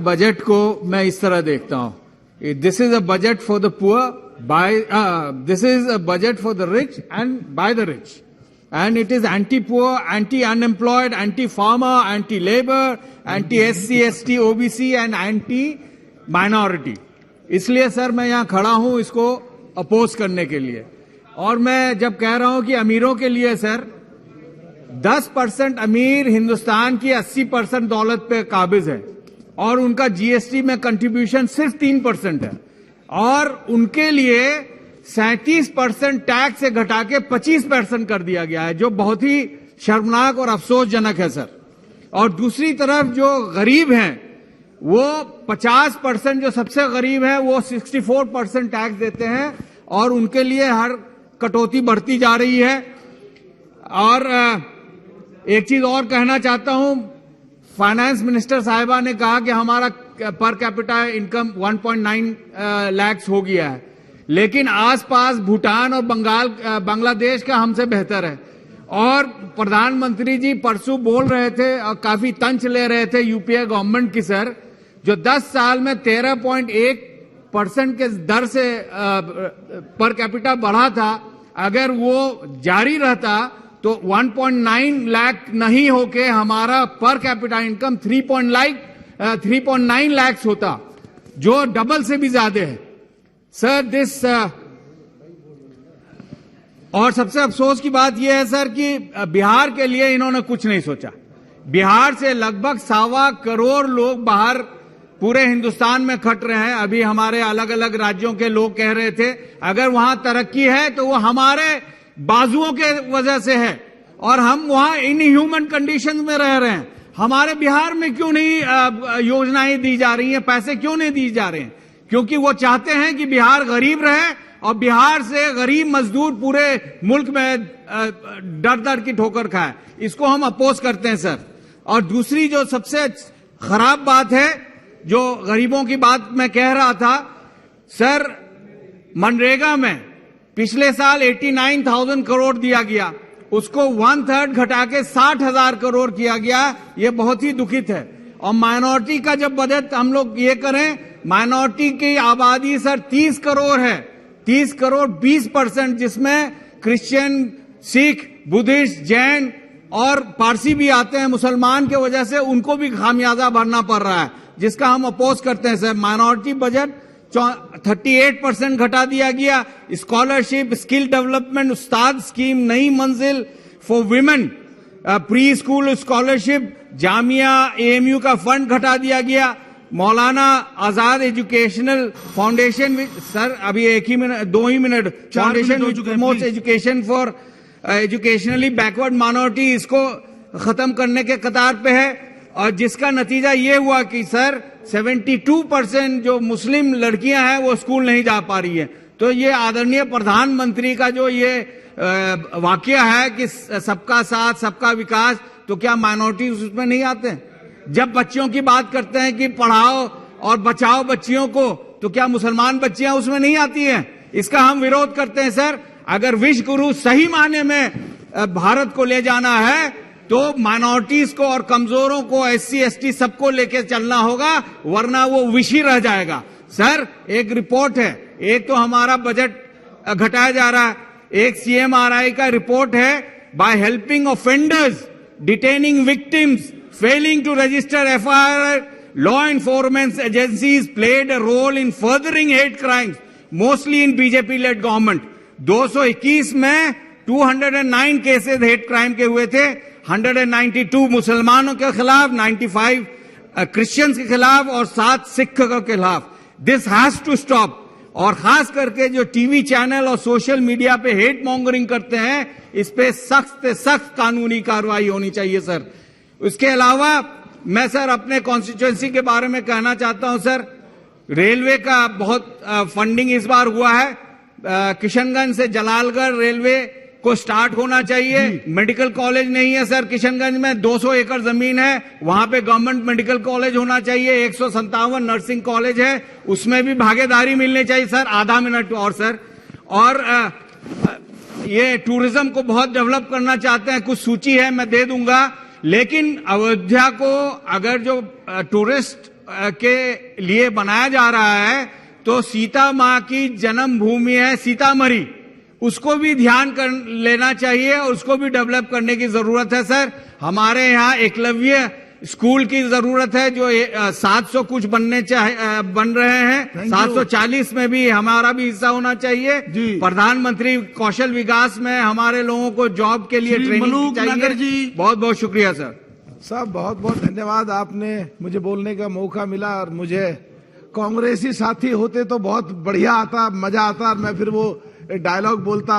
Budget को मैं इस तरह देखता हूं, this is a budget for the poor by this is a budget for the rich and by the rich, and it is anti poor, anti unemployed, anti farmer, anti labour, anti SC ST OBC and anti minority. इसलिए sir मैं यहां खड़ा हूं इसको oppose करने के लिए। और मैं जब कह रहा हूं कि अमीरों के लिए सर, 10% अमीर हिंदुस्तान की 80% दौलत पे काबिज है और उनका GST में कंट्रीब्यूशन सिर्फ 3% है, और उनके लिए 37% टैक्स से घटा के 25% कर दिया गया है, जो बहुत ही शर्मनाक और अफसोसजनक है सर। और दूसरी तरफ जो गरीब हैं वो 50%, जो सबसे गरीब है वो 64% टैक्स देते हैं, और उनके लिए हर कटौती बढ़ती जा रही है। और एक चीज और कहना चाहता हूं, फाइनेंस मिनिस्टर साहिबा ने कहा कि हमारा पर कैपिटा इनकम 1.9 लाख हो गया है, लेकिन आसपास भूटान और बांग्लादेश का हमसे बेहतर है। और प्रधानमंत्री जी परसों बोल रहे थे और काफी तंज ले रहे थे यूपीए गवर्नमेंट की सर, जो 10 साल में 13.1% के दर से पर कैपिटा बढ़ा था, अगर वो जारी रहता तो 1.9 लाख नहीं होके हमारा पर कैपिटा इनकम 3.9 लाख होता, जो डबल से भी ज्यादा है सर। दिस और सबसे अफसोस की बात यह है सर कि बिहार के लिए इन्होंने कुछ नहीं सोचा। बिहार से लगभग 1.25 करोड़ लोग बाहर पूरे हिंदुस्तान में खट रहे हैं। अभी हमारे अलग अलग राज्यों के लोग कह रहे थे अगर वहां तरक्की है तो वो हमारे बाजुओं के वजह से है, और हम वहां इनह्यूमन कंडीशन में रह रहे हैं। हमारे बिहार में क्यों नहीं योजनाएं दी जा रही हैं, पैसे क्यों नहीं दी जा रहे हैं? क्योंकि वो चाहते हैं कि बिहार गरीब रहे और बिहार से गरीब मजदूर पूरे मुल्क में डर डर की ठोकर खाए। इसको हम अपोज करते हैं सर। और दूसरी जो सबसे खराब बात है, जो गरीबों की बात मैं कह रहा था सर, मनरेगा में पिछले साल 89,000 करोड़ दिया गया, उसको 1/3 घटा के 60,000 करोड़ किया गया। ये बहुत ही दुखित है। और माइनॉरिटी का जब बजट हम लोग ये करें, माइनॉरिटी की आबादी सर 30 करोड़ है, 30 करोड़ 20%, जिसमें क्रिश्चियन, सिख, बुद्धिस्ट, जैन और पारसी भी आते हैं। मुसलमान के वजह से उनको भी खामियाजा भरना पड़ रहा है, जिसका हम अपोज करते हैं सर। माइनॉरिटी बजट 38% घटा दिया गया। स्कॉलरशिप, स्किल डेवलपमेंट, उस्ताद स्कीम, नई मंजिल for women, pre school scholarship, Jamia AMU का फंड घटा दिया गया। Maulana Azad educational foundation, sir अभी 2 ही minute, foundation which promotes education for educationally backward minority, इसको खत्म करने के कतार पे है। और जिसका नतीजा ये हुआ कि सर 72% जो मुस्लिम लड़कियां हैं वो स्कूल नहीं जा पा रही है। तो ये आदरणीय प्रधानमंत्री का जो ये वाकया है कि सबका साथ सबका विकास, तो क्या माइनॉरिटी उसमें नहीं आते हैं? जब बच्चियों की बात करते हैं कि पढ़ाओ और बचाओ बच्चियों को, तो क्या मुसलमान बच्चियां उसमें नहीं आती हैं? इसका हम विरोध करते हैं सर। अगर विश्व गुरु सही मायने में भारत को ले जाना है तो माइनॉरिटीज को और कमजोरों को, SC ST सबको लेके चलना होगा, वरना वो विषी रह जाएगा। सर एक रिपोर्ट है, एक तो हमारा बजट घटाया जा रहा है, एक CMRI का रिपोर्ट है, by helping offenders, detaining victims, failing to register FIR, law enforcement agencies played a role in furthering hate crimes, mostly in BJP led government. 221 में 209 केसेस हेट क्राइम के हुए थे, 192 मुसलमानों के खिलाफ, 95 क्रिश्चियंस के खिलाफ और 7 सिख के खिलाफ। This has to stop. और खास करके जो टीवी चैनल और सोशल मीडिया पे हेट मॉन्गरिंग करते हैं, इस पे सख्त से सख्त कानूनी कार्रवाई होनी चाहिए सर। उसके अलावा मैं सर अपने कॉन्स्टिट्यूएंसी के बारे में कहना चाहता हूं सर। रेलवे का बहुत फंडिंग इस बार हुआ है। किशनगंज से जलालगढ़ रेलवे को स्टार्ट होना चाहिए। मेडिकल कॉलेज नहीं है सर किशनगंज में, 200 एकड़ जमीन है, वहां पे गवर्नमेंट मेडिकल कॉलेज होना चाहिए। 157 नर्सिंग कॉलेज है, उसमें भी भागीदारी मिलनी चाहिए सर। आधा मिनट और सर। और ये टूरिज्म को बहुत डेवलप करना चाहते हैं, कुछ सूची है मैं दे दूंगा, लेकिन अयोध्या को अगर जो टूरिस्ट के लिए बनाया जा रहा है, तो सीता मां की जन्मभूमि है सीतामढ़ी, उसको भी ध्यान कर लेना चाहिए और उसको भी डेवलप करने की जरूरत है सर। हमारे यहाँ एकलव्य स्कूल की जरूरत है जो 700 कुछ बन रहे हैं, 740 में भी हमारा भी हिस्सा होना चाहिए। प्रधानमंत्री कौशल विकास में हमारे लोगों को जॉब के लिए ट्रेनिंग चाहिए। बहुत बहुत शुक्रिया सर। साहब बहुत बहुत धन्यवाद, आपने मुझे बोलने का मौका मिला और मुझे कांग्रेसी साथी होते तो बहुत बढ़िया आता, मजा आता और मैं फिर वो डायलॉग बोलता,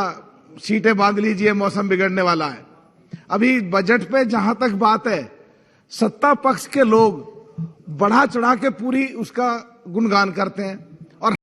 सीटें बांध लीजिए मौसम बिगड़ने वाला है। अभी बजट पे जहां तक बात है, सत्ता पक्ष के लोग बढ़ा चढ़ा के पूरी उसका गुणगान करते हैं।